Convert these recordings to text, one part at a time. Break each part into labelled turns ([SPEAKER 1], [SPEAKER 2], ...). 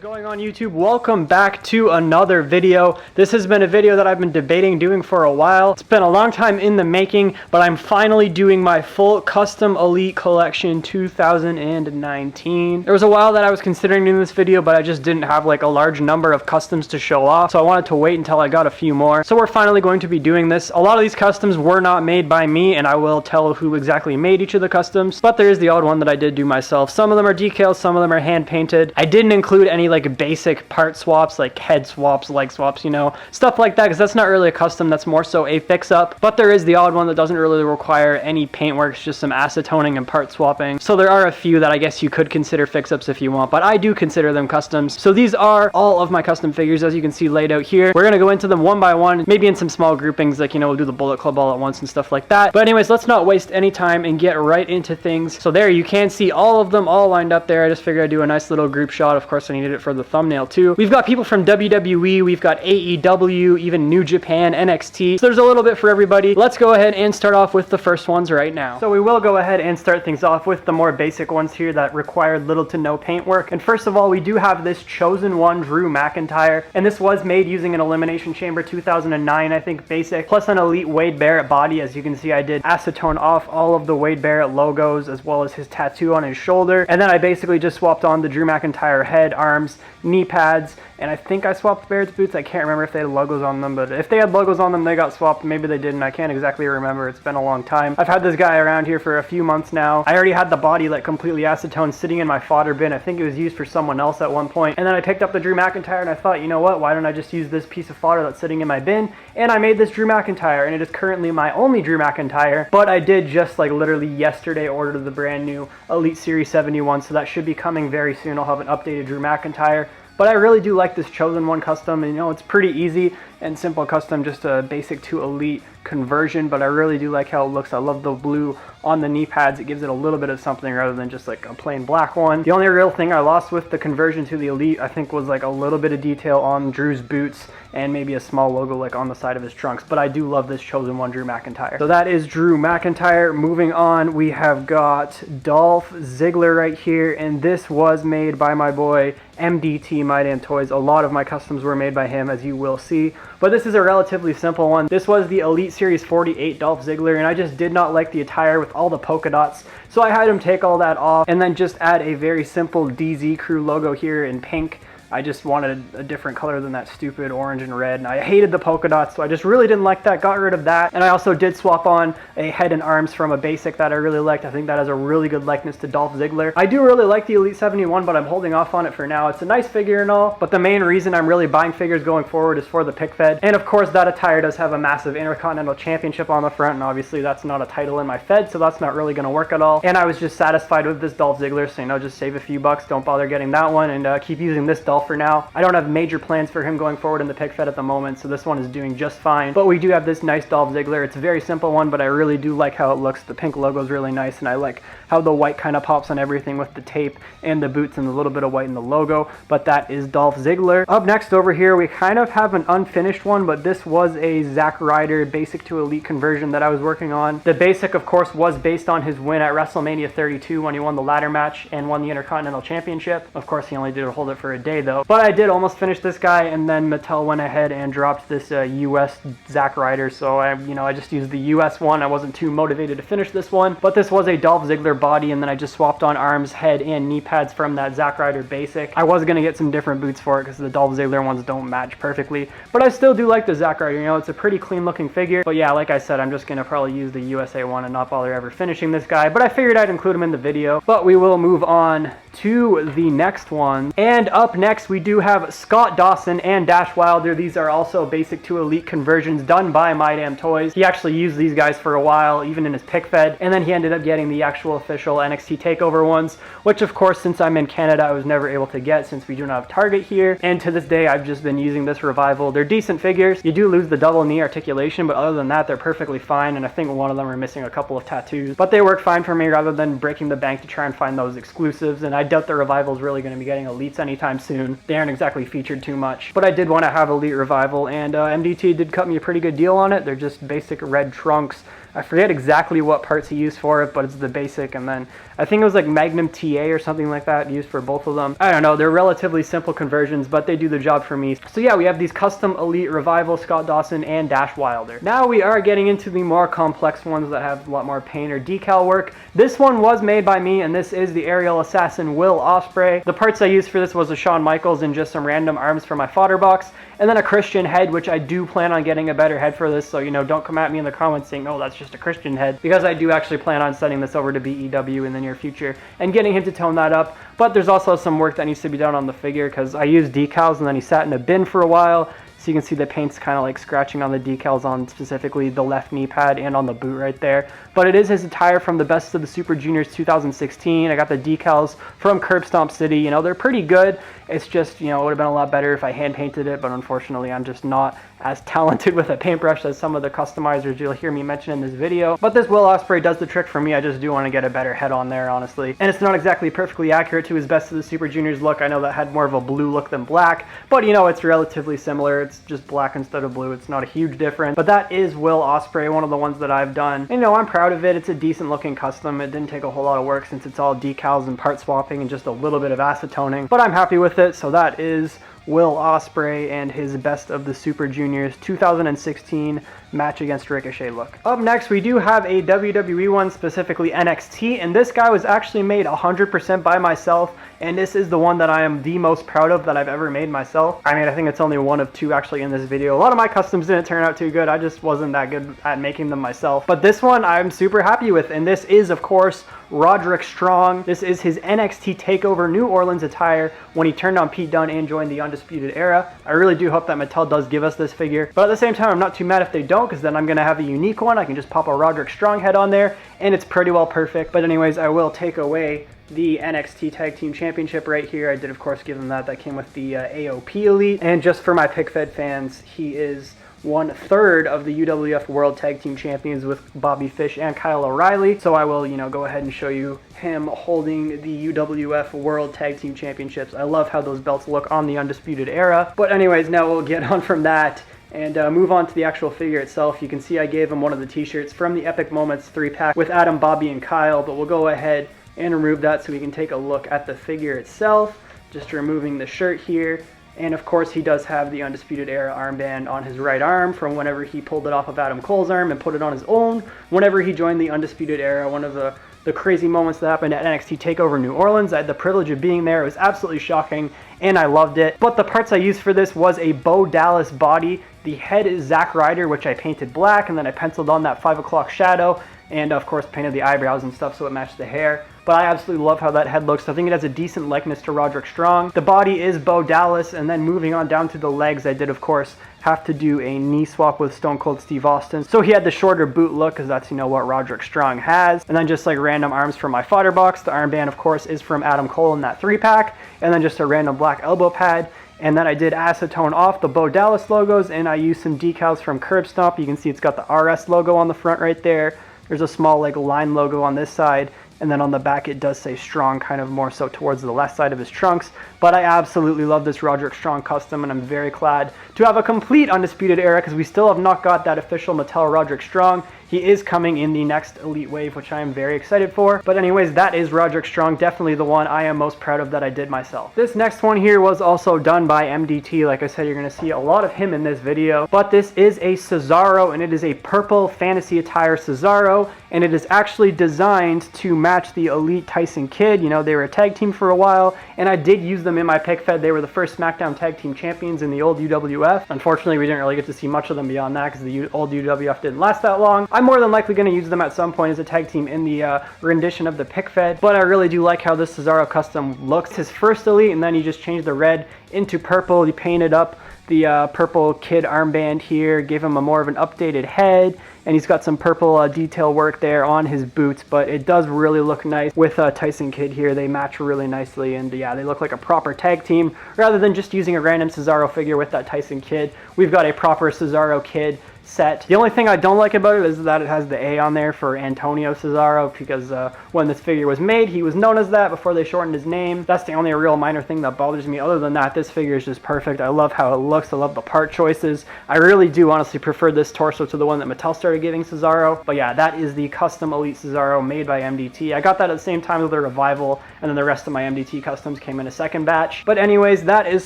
[SPEAKER 1] Going on YouTube? Welcome back to another video. This has been a video that I've been debating doing for a while. It's been a long time in the making, but I'm finally doing my full custom Elite Collection 2019. There was a while that I was considering doing this video, but I just didn't have like a large number of customs to show off, so I wanted to wait until I got a few more. So we're finally going to be doing this. A lot of these customs were not made by me, and I will tell who exactly made each of the customs, but there is the odd one that I did do myself. Some of them are decals, some of them are hand painted. I didn't include any like basic part swaps, like head swaps, leg swaps, you know, stuff like that, because that's not really a custom, that's more so a fix-up. But there is the odd one that doesn't really require any paintwork, it's just some acetoning and part swapping. So there are a few that I guess you could consider fix-ups if you want, but I do consider them customs. So these are all of my custom figures, as you can see laid out here. We're gonna go into them one by one, maybe in some small groupings, like, you know, we'll do the Bullet Club all at once and stuff like that. But anyways, let's not waste any time and get right into things. So there you can see all of them all lined up there. I just figured I'd do a nice little group shot. Of course I needed it for the thumbnail too. We've got people from WWE, we've got AEW, even New Japan, NXT. So there's a little bit for everybody. Let's go ahead and start off with the first ones right now. So we will go ahead and start things off with the more basic ones here that required little to no paintwork. And first of all, we do have this Chosen One Drew McIntyre, and this was made using an Elimination Chamber 2009, I think, basic, plus an Elite Wade Barrett body. As you can see, I did acetone off all of the Wade Barrett logos as well as his tattoo on his shoulder, and then I basically just swapped on the Drew McIntyre head, arms, knee pads, and I think I swapped Barrett's boots. I can't remember if they had logos on them, but if they had logos on them, they got swapped. Maybe they didn't. I can't exactly remember. It's been a long time. I've had this guy around here for a few months now. I already had the body like completely acetone sitting in my fodder bin. I think it was used for someone else at one point. And then I picked up the Drew McIntyre and I thought, you know what? Why don't I just use this piece of fodder that's sitting in my bin? And I made this Drew McIntyre, and it is currently my only Drew McIntyre. But I did just like literally yesterday order the brand new Elite Series 71, so that should be coming very soon. I'll have an updated Drew McIntyre. But I really do like this Chosen One custom, and you know, it's pretty easy and simple custom, just a basic to Elite conversion, but I really do like how it looks. I love the blue on the knee pads. It gives it a little bit of something rather than just like a plain black one. The only real thing I lost with the conversion to the Elite, I think, was like a little bit of detail on Drew's boots and maybe a small logo like on the side of his trunks, but I do love this Chosen One Drew McIntyre. So that is Drew McIntyre. Moving on, we have got Dolph Ziggler right here, and this was made by my boy MDT My Damn Toys. A lot of my customs were made by him, as you will see, but this is a relatively simple one. This was the Elite Series 48 Dolph Ziggler, and I just did not like the attire with all the polka dots, so I had him take all that off and then just add a very simple DZ Crew logo here in pink. I just wanted a different color than that stupid orange and red, and I hated the polka dots, so I just really didn't like that, got rid of that. And I also did swap on a head and arms from a basic that I really liked. I think that has a really good likeness to Dolph Ziggler. I do really like the Elite 71, but I'm holding off on it for now. It's a nice figure and all, but the main reason I'm really buying figures going forward is for the pick fed. And of course, that attire does have a massive Intercontinental Championship on the front, and obviously that's not a title in my fed, so that's not really going to work at all. And I was just satisfied with this Dolph Ziggler, so you know, just save a few bucks, don't bother getting that one, and keep using this Dolph for now. I don't have major plans for him going forward in the pick fed at the moment, so this one is doing just fine. But we do have this nice Dolph Ziggler. It's a very simple one, but I really do like how it looks. The pink logo is really nice, and I like how the white kind of pops on everything with the tape and the boots and a little bit of white in the logo. But that is Dolph Ziggler. Up next over here, we kind of have an unfinished one, but this was a Zack Ryder basic to Elite conversion that I was working on. The basic, of course, was based on his win at WrestleMania 32 when he won the ladder match and won the Intercontinental Championship. Of course, he only did hold it for a day though. But I did almost finish this guy, and then Mattel went ahead and dropped this US Zack Ryder, so I just used the US one. I wasn't too motivated to finish this one, but this was a Dolph Ziggler body, and then I just swapped on arms, head, and knee pads from that Zack Ryder basic. I was gonna get some different boots for it because the Dolph Ziggler ones don't match perfectly, but I still do like the Zack Ryder. You know, it's a pretty clean looking figure. But yeah, like I said, I'm just gonna probably use the USA one and not bother ever finishing this guy, but I figured I'd include him in the video. But we will move on to the next one, and up next we do have Scott Dawson and Dash Wilder. These are also basic to Elite conversions done by My Damn Toys. He actually used these guys for a while, even in his pick fed, and then he ended up getting the actual official NXT TakeOver ones, which of course, since I'm in Canada, I was never able to get since we do not have Target here. And to this day, I've just been using this Revival. They're decent figures. You do lose the double knee articulation, but other than that, they're perfectly fine, and I think one of them are missing a couple of tattoos, but they work fine for me rather than breaking the bank to try and find those exclusives. And I doubt the Revival is really going to be getting Elites anytime soon. They aren't exactly featured too much, but I did want to have Elite Revival, and MDT did cut me a pretty good deal on it. They're just basic red trunks, I forget exactly what parts he used for it, but it's the basic, and then I think it was like Magnum TA or something like that used for both of them. I don't know, they're relatively simple conversions, but they do the job for me. So yeah, we have these custom Elite Revival, Scott Dawson, and Dash Wilder. Now we are getting into the more complex ones that have a lot more paint or decal work. This one was made by me, and this is the Aerial Assassin Will Ospreay. The parts I used for this was a Shawn Michaels and just some random arms for my fodder box, and then a Christian head, which I do plan on getting a better head for this, so you know, don't come at me in the comments saying, oh, that's just a Christian head, because I do actually plan on sending this over to BEW in the near future and getting him to tone that up. But there's also some work that needs to be done on the figure, because I used decals and then he sat in a bin for a while. So you can see the paint's kind of like scratching on the decals on specifically the left knee pad and on the boot right there. But it is his attire from the Best of the Super Juniors 2016. I got the decals from Curb Stomp City. You know, they're pretty good. It's just, you know, it would have been a lot better if I hand painted it, but unfortunately I'm just not as talented with a paintbrush as some of the customizers you'll hear me mention in this video. But this Will Ospreay does the trick for me. I just do want to get a better head on there, honestly. And it's not exactly perfectly accurate to his Best of the Super Juniors look. I know that had more of a blue look than black, but you know, it's relatively similar. It's just black instead of blue. It's not a huge difference. But that is Will Ospreay, one of the ones that I've done. And, you know, I'm proud of it. It's a decent looking custom. It didn't take a whole lot of work since it's all decals and part swapping and just a little bit of acetoning. But I'm happy with it. So that is Will Ospreay and his Best of the Super Juniors 2016 match against Ricochet look. Up next, we do have a WWE one, specifically NXT, and this guy was actually made 100% by myself, and this is the one that I am the most proud of that I've ever made myself. I mean, I think it's only one of two actually in this video. A lot of my customs didn't turn out too good. I just wasn't that good at making them myself. But this one I'm super happy with, and this is, of course, Roderick Strong. This is his NXT TakeOver New Orleans attire when he turned on Pete Dunne and joined the Undisputed Era. I really do hope that Mattel does give us this figure, but at the same time, I'm not too mad if they don't, because then I'm going to have a unique one. I can just pop a Roderick Strong head on there, and it's pretty well perfect. But anyways, I will take away the NXT Tag Team Championship right here. I did, of course, give him that. That came with the AOP Elite. And just for my PickFed fans, he is 1/3 of the UWF World Tag Team Champions with Bobby Fish and Kyle O'Reilly. So I will, you know, go ahead and show you him holding the UWF World Tag Team Championships. I love how those belts look on the Undisputed Era. But anyways, now we'll get on from that and move on to the actual figure itself. You can see I gave him one of the t-shirts from the Epic Moments 3-pack with Adam, Bobby, and Kyle, but we'll go ahead and remove that so we can take a look at the figure itself. Just removing the shirt here. And of course, he does have the Undisputed Era armband on his right arm from whenever he pulled it off of Adam Cole's arm and put it on his own whenever he joined the Undisputed Era. One of the crazy moments that happened at NXT TakeOver New Orleans. I had the privilege of being there. It was absolutely shocking, and I loved it. But the parts I used for this was a Bo Dallas body. The head is Zack Ryder, which I painted black, and then I penciled on that 5 o'clock shadow, and of course painted the eyebrows and stuff so it matched the hair. But I absolutely love how that head looks. I think it has a decent likeness to Roderick Strong. The body is Bo Dallas, and then moving on down to the legs, I did, of course, have to do a knee swap with Stone Cold Steve Austin. So he had the shorter boot look, because that's, you know, what Roderick Strong has. And then just like random arms from my fodder box. The armband, of course, is from Adam Cole in that 3-pack. And then just a random black elbow pad. And then I did acetone off the Bo Dallas logos, and I used some decals from Curb Stomp. You can see it's got the RS logo on the front right there. There's a small like line logo on this side, and then on the back it does say Strong, kind of more so towards the left side of his trunks. But I absolutely love this Roderick Strong custom, and I'm very glad to have a complete Undisputed Era, because we still have not got that official Mattel Roderick Strong. He is coming in the next Elite Wave, which I am very excited for. But anyways, that is Roderick Strong, definitely the one I am most proud of that I did myself. This next one here was also done by MDT. Like I said, you're going to see a lot of him in this video. But this is a Cesaro, and it is a purple fantasy attire Cesaro, and it is actually designed to match the Elite Tyson Kidd. You know, they were a tag team for a while, and I did use them in my pick fed. They were the first SmackDown Tag Team Champions in the old UWF. Unfortunately, we didn't really get to see much of them beyond that, because the old UWF didn't last that long. I'm more than likely going to use them at some point as a tag team in the rendition of the pick fed, but I really do like how this Cesaro custom looks. His first Elite, and then he just changed the red into purple. He painted up the purple Kid armband here, gave him a more of an updated head, and he's got some purple detail work there on his boots, but it does really look nice with Tyson Kidd here. They match really nicely, and yeah, they look like a proper tag team rather than just using a random Cesaro figure with that Tyson Kidd. We've got a proper Cesaro Kid set. The only thing I don't like about it is that it has the A on there for Antonio Cesaro, because when this figure was made, he was known as that before they shortened his name. That's the only real minor thing that bothers me. Other than that, this figure is just perfect. I love how it looks. I love the part choices. I really do honestly prefer this torso to the one that Mattel started giving Cesaro. But yeah, that is the custom Elite Cesaro made by MDT. I got that at the same time with the Revival, and then the rest of my MDT customs came in a second batch. But anyways, that is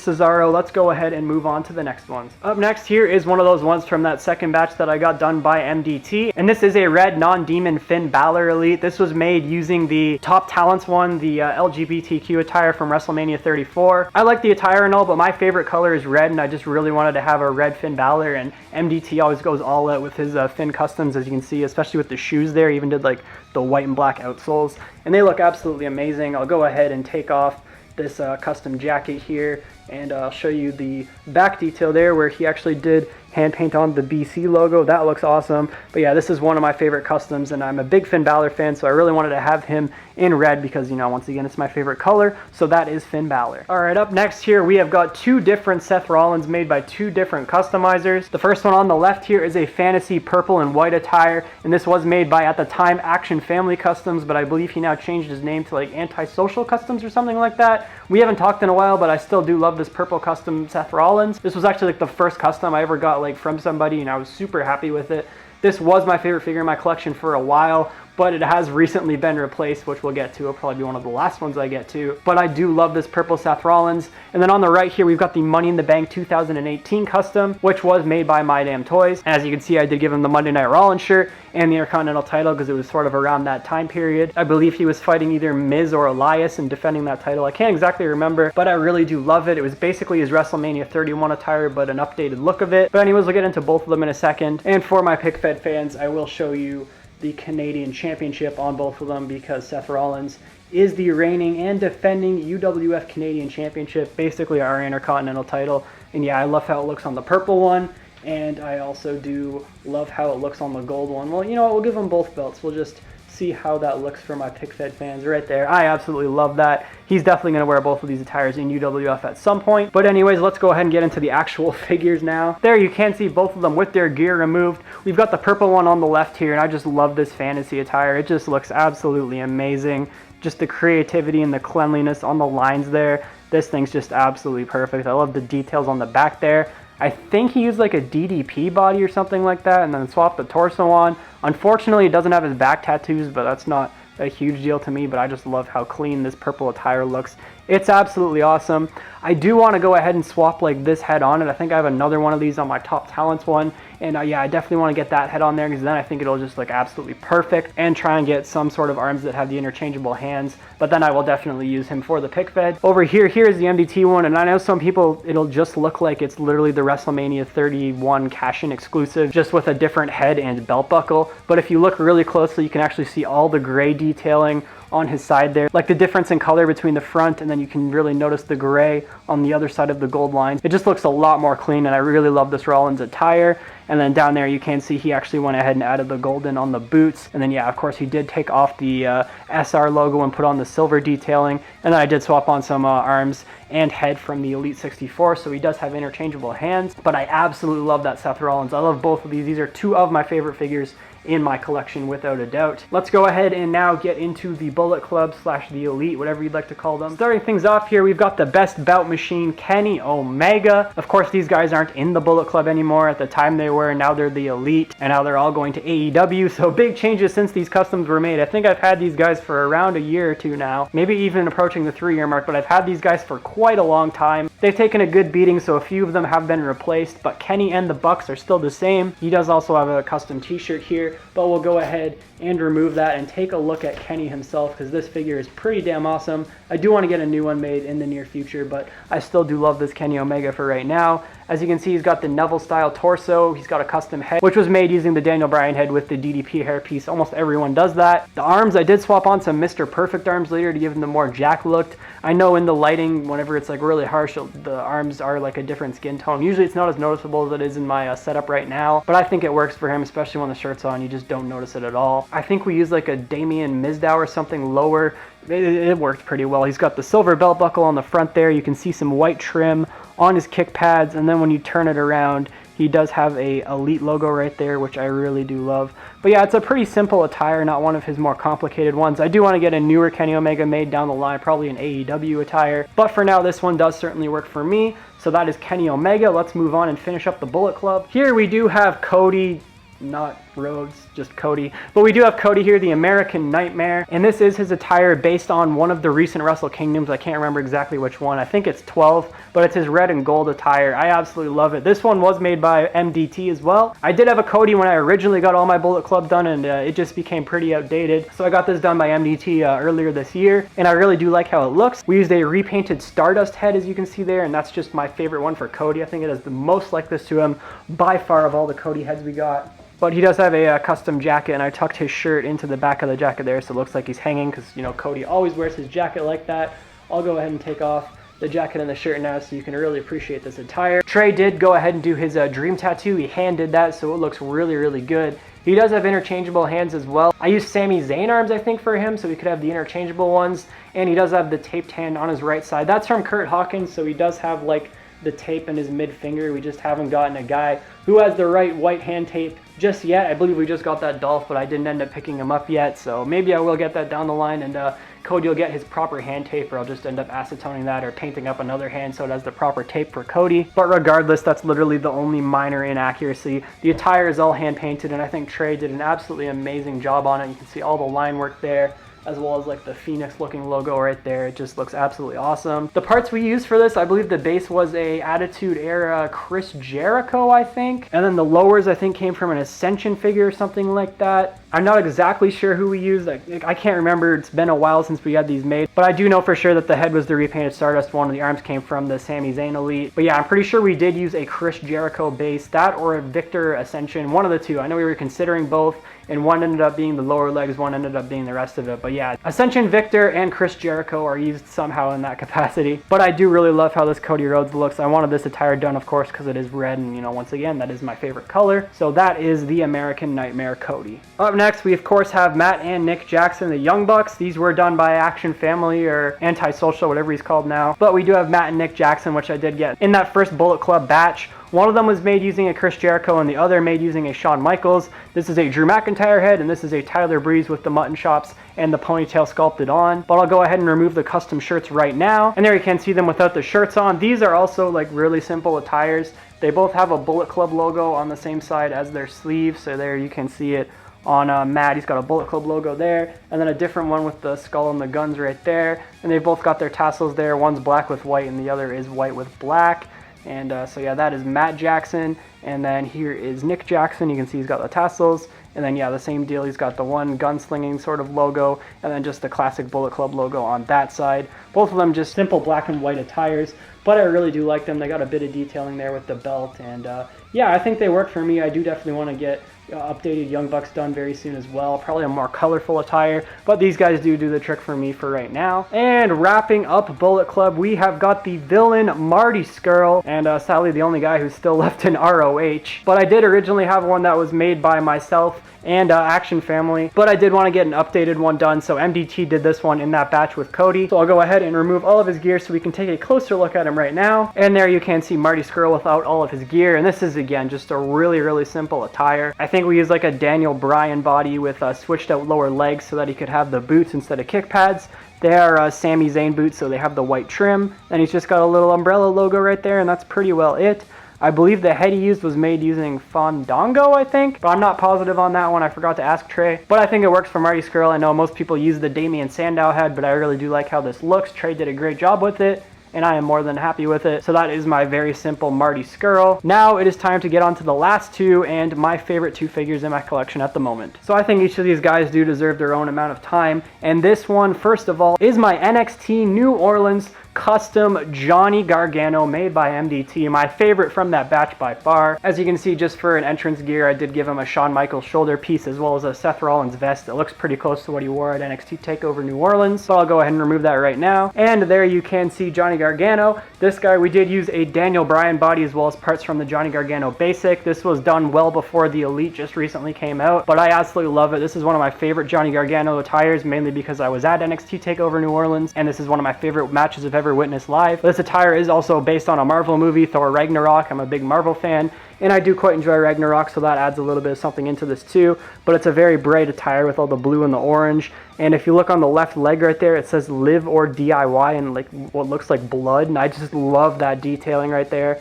[SPEAKER 1] Cesaro. Let's go ahead and move on to the next ones. Up next here is one of those ones from that second batch that I got done by MDT, and this is a red non-demon Finn Balor Elite. This was made using the Top Talents one, the LGBTQ attire from WrestleMania 34. I like the attire and all, but my favorite color is red, and I just really wanted to have a red Finn Balor, and MDT always goes all out with his Finn customs, as you can see, especially with the shoes there. He even did like the white and black outsoles, and they look absolutely amazing. I'll go ahead and take off this custom jacket here, and I'll show you the back detail there where he actually did hand paint on the BC logo. That looks awesome. But yeah, this is one of my favorite customs, and I'm a big Finn Balor fan, so I really wanted to have him in red because, you know, once again, it's my favorite color. So that is Finn Balor. All right, up next here, we have got two different Seth Rollins made by two different customizers. The first one on the left here is a fantasy purple and white attire, and this was made by, at the time, Action Family Customs, but I believe he now changed his name to like Antisocial Customs or something like that. We haven't talked in a while, but I still do love this purple custom Seth Rollins. This was actually like the first custom I ever got like from somebody, and I was super happy with it. This was my favorite figure in my collection for a while, but it has recently been replaced, which we'll get to. It'll probably be one of the last ones I get to. But I do love this purple Seth Rollins. And then on the right here, we've got the Money in the Bank 2018 custom, which was made by My Damn Toys. And as you can see, I did give him the Monday Night Rollins shirt and the Intercontinental title because it was sort of around that time period. I believe he was fighting either Miz or Elias and defending that title. I can't exactly remember, but I really do love it. It was basically his WrestleMania 31 attire, but an updated look of it. But anyways, we'll get into both of them in a second. And for my Pick Fed fans, I will show you the Canadian Championship on both of them because Seth Rollins is the reigning and defending UWF Canadian Championship, basically our Intercontinental title. And yeah, I love how it looks on the purple one, and I also do love how it looks on the gold one. Well, you know what, we'll give them both belts. We'll just see how that looks for my Pick Fed fans right there. I absolutely love that. He's definitely going to wear both of these attires in UWF at some point. But anyways, let's go ahead and get into the actual figures now. There you can see both of them with their gear removed. We've got the purple one on the left here, and I just love this fantasy attire. It just looks absolutely amazing. Just the creativity and the cleanliness on the lines there. This thing's just absolutely perfect. I love the details on the back there. I think he used like a DDP body or something like that and then swapped the torso on. Unfortunately, it doesn't have his back tattoos, but that's not a huge deal to me, but I just love how clean this purple attire looks. It's absolutely awesome. I do want to go ahead and swap like this head on it. I think I have another one of these on my Top Talents one, and yeah, I definitely want to get that head on there because then I think it'll just look absolutely perfect, and try and get some sort of arms that have the interchangeable hands, but then I will definitely use him for the Pick Fed. Over here, here's the MDT one, and I know some people, it'll just look like it's literally the WrestleMania 31 cash-in exclusive, just with a different head and belt buckle, but if you look really closely, you can actually see all the gray detailing on his side there, like the difference in color between the front, and then you can really notice the gray on the other side of the gold line. It just looks a lot more clean, and I really love this Rollins attire. And then down there you can see he actually went ahead and added the golden on the boots, and then yeah, of course he did take off the SR logo and put on the silver detailing, and then I did swap on some arms and head from the Elite 64, so he does have interchangeable hands. But I absolutely love that Seth Rollins. I love both of these. These are two of my favorite figures in my collection without a doubt. Let's go ahead and now get into the Bullet Club / the Elite, whatever you'd like to call them. Starting things off here, we've got the Best Bout Machine, Kenny Omega. Of course, these guys aren't in the Bullet Club anymore. At the time they were, and now they're the Elite, and now they're all going to AEW, so big changes since these customs were made. I think I've had these guys for around a year or two now, maybe even approaching the 3-year mark, but I've had these guys for quite a long time. They've taken a good beating, so a few of them have been replaced, but Kenny and the Bucks are still the same. He does also have a custom t-shirt here, but we'll go ahead and remove that and take a look at Kenny himself because this figure is pretty damn awesome. I do want to get a new one made in the near future, but I still do love this Kenny Omega for right now. As you can see, he's got the Neville style torso. He's got a custom head, which was made using the Daniel Bryan head with the DDP hairpiece. Almost everyone does that. The arms, I did swap on some Mr. Perfect arms later to give them the more Jack look. I know in the lighting, whenever it's like really harsh, the arms are like a different skin tone. Usually it's not as noticeable as it is in my setup right now, but I think it works for him, especially when the shirt's on. You just don't notice it at all. I think we used like a Damien Mizdow or something lower. It worked pretty well. He's got the silver belt buckle on the front there. You can see some white trim on his kick pads, and then when you turn it around, He does have a Elite logo right there, which I really do love. But yeah, it's a pretty simple attire, not one of his more complicated ones. I do want to get a newer Kenny Omega made down the line, probably an AEW attire. But for now, this one does certainly work for me. So that is Kenny Omega. Let's move on and finish up the Bullet Club. Here we do have Cody, not Rhodes, just Cody. But we do have Cody here, the American Nightmare. And this is his attire based on one of the recent Wrestle Kingdoms. I can't remember exactly which one. I think it's 12, but it's his red and gold attire. I absolutely love it. This one was made by MDT as well. I did have a Cody when I originally got all my Bullet Club done, and it just became pretty outdated. So I got this done by MDT earlier this year, and I really do like how it looks. We used a repainted Stardust head, as you can see there, and that's just my favorite one for Cody. I think it is the most likeness to him by far of all the Cody heads we got. But he does have a custom jacket, and I tucked his shirt into the back of the jacket there, so it looks like he's hanging, because, you know, Cody always wears his jacket like that. I'll go ahead and take off the jacket and the shirt now so you can really appreciate this attire. Trey did go ahead and do his dream tattoo. He hand did that, so it looks really, really good. He does have interchangeable hands as well. I used Sami Zayn arms, I think, for him, so he could have the interchangeable ones. And he does have the taped hand on his right side. That's from Kurt Hawkins, so he does have, like, the tape in his mid finger. We just haven't gotten a guy who has the right white hand tape just yet. I believe we just got that Dolph, but I didn't end up picking him up yet, so maybe I will get that down the line, and Cody will get his proper hand tape, or I'll just end up acetoning that or painting up another hand so it has the proper tape for Cody. But regardless, that's literally the only minor inaccuracy. The attire is all hand painted, and I think Trey did an absolutely amazing job on it. You can see all the line work there, as well as like the Phoenix looking logo right there. It just looks absolutely awesome. The parts we used for this, I believe the base was a Attitude Era Chris Jericho, I think. And then the lowers, I think, came from an Ascension figure or something like that. I'm not exactly sure who we used. I can't remember. It's been a while since we had these made. But I do know for sure that the head was the repainted Stardust one, and the arms came from the Sami Zayn Elite. But yeah, I'm pretty sure we did use a Chris Jericho base. That or a Victor Ascension, one of the two. I know we were considering both, and one ended up being the lower legs, one ended up being the rest of it. But yeah, Ascension Victor and Chris Jericho are used somehow in that capacity. But I do really love how this Cody Rhodes looks. I wanted this attire done, of course, because it is red, and, you know, once again, that is my favorite color. So that is the American Nightmare Cody. Up next, we of course have Matt and Nick Jackson, the Young Bucks. These were done by Action Family, or Antisocial, whatever he's called now. But we do have Matt and Nick Jackson, which I did get in that first Bullet Club batch. One of them was made using a Chris Jericho, and the other made using a Shawn Michaels. This is a Drew McIntyre head, and this is a Tyler Breeze with the mutton chops and the ponytail sculpted on. But I'll go ahead and remove the custom shirts right now. And there you can see them without the shirts on. These are also like really simple attires. They both have a Bullet Club logo on the same side as their sleeve, so there you can see it. On Matt, he's got a Bullet Club logo there, and then a different one with the skull and the guns right there. And they've both got their tassels there. One's black with white, and the other is white with black. And so yeah, that is Matt Jackson. And then here is Nick Jackson. You can see he's got the tassels. And then yeah, the same deal. He's got the one gunslinging sort of logo, and then just the classic Bullet Club logo on that side. Both of them just simple black and white attires, but I really do like them. They got a bit of detailing there with the belt, and yeah, I think they work for me. I do definitely want to get updated Young Bucks done very soon as well. Probably a more colorful attire, but these guys do the trick for me for right now. And wrapping up Bullet Club, we have got the villain Marty Scurll, and sadly the only guy who's still left in ROH. But I did originally have one that was made by myself and Action Family, but I did want to get an updated one done, so MDT did this one in that batch with Cody. So I'll go ahead and remove all of his gear so we can take a closer look at him right now. And there you can see Marty Scurll without all of his gear, and this is again just a really, really simple attire. I think we used like a Daniel Bryan body with switched out lower legs so that he could have the boots instead of kick pads. They are Sami Zayn boots, so they have the white trim, and he's just got a little umbrella logo right there, and that's pretty well it. I believe the head he used was made using Fandango, I think, but I'm not positive on that one. I forgot to ask Trey, but I think it works for Marty Scurll. I know most people use the Damien Sandow head, but I really do like how this looks. Trey did a great job with it, and I am more than happy with it. So that is my very simple Marty Scurll. Now it is time to get on to the last two, and my favorite two figures in my collection at the moment. So I think each of these guys do deserve their own amount of time, and this one, first of all, is my NXT New Orleans custom Johnny Gargano made by MDT, my favorite from that batch by far. As you can see, just for an entrance gear, I did give him a Shawn Michaels shoulder piece as well as a Seth Rollins vest. It looks pretty close to what he wore at NXT TakeOver New Orleans, so I'll go ahead and remove that right now. And there you can see Johnny Gargano. This guy, we did use a Daniel Bryan body as well as parts from the Johnny Gargano basic. This was done well before the Elite just recently came out, but I absolutely love it. This is one of my favorite Johnny Gargano attires, mainly because I was at NXT TakeOver New Orleans, and this is one of my favorite matches I've ever ever witnessed live. This attire is also based on a Marvel movie, Thor Ragnarok. I'm a big Marvel fan, and I do quite enjoy Ragnarok, so that adds a little bit of something into this too. But it's a very bright attire with all the blue and the orange. And if you look on the left leg right there, it says live or DIY and like what looks like blood. And I just love that detailing right there.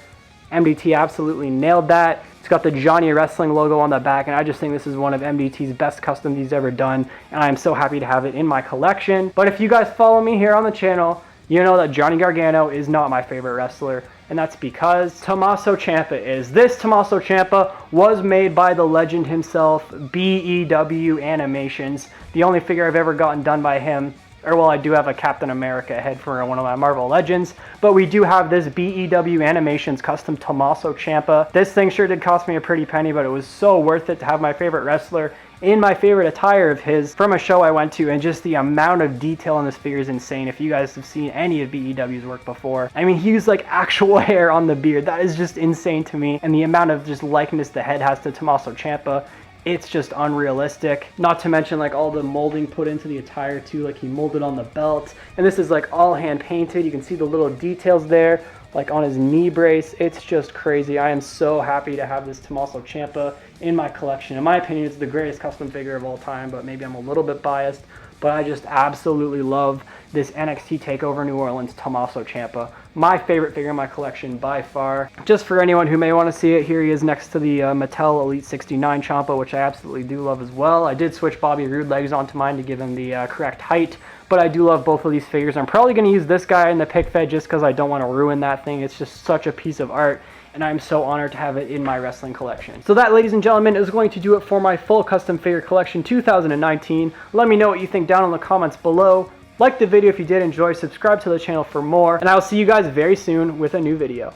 [SPEAKER 1] MDT absolutely nailed that. It's got the Johnny Wrestling logo on the back, and I just think this is one of MDT's best customs he's ever done, and I'm so happy to have it in my collection. But if you guys follow me here on the channel, you know that Johnny Gargano is not my favorite wrestler, and that's because Tommaso Ciampa is. This Tommaso Ciampa was made by the legend himself, BEW Animations, the only figure I've ever gotten done by him. Or, well, I do have a Captain America head for one of my Marvel Legends, but we do have this BEW Animations custom Tommaso Ciampa. This thing sure did cost me a pretty penny, but it was so worth it to have my favorite wrestler in my favorite attire of his from a show I went to, and just the amount of detail on this figure is insane. If you guys have seen any of BEW's work before, I mean, he used like actual hair on the beard. That is just insane to me, and the amount of just likeness the head has to Tommaso Ciampa, it's just unrealistic. Not to mention like all the molding put into the attire too, like he molded on the belt, and this is like all hand painted. You can see the little details there, like on his knee brace. It's just crazy. I am so happy to have this Tommaso Ciampa in my collection. In my opinion, it's the greatest custom figure of all time, but maybe I'm a little bit biased, but I just absolutely love this NXT TakeOver New Orleans Tommaso Ciampa. My favorite figure in my collection by far. Just for anyone who may want to see it, here he is next to the Mattel Elite 69 Ciampa, which I absolutely do love as well. I did switch Bobby Roode legs onto mine to give him the correct height, but I do love both of these figures. I'm probably going to use this guy in the pick fed just because I don't want to ruin that thing. It's just such a piece of art, and I'm so honored to have it in my wrestling collection. So that, ladies and gentlemen, is going to do it for my full custom figure collection 2019. Let me know what you think down in the comments below. Like the video if you did enjoy, subscribe to the channel for more, and I will see you guys very soon with a new video.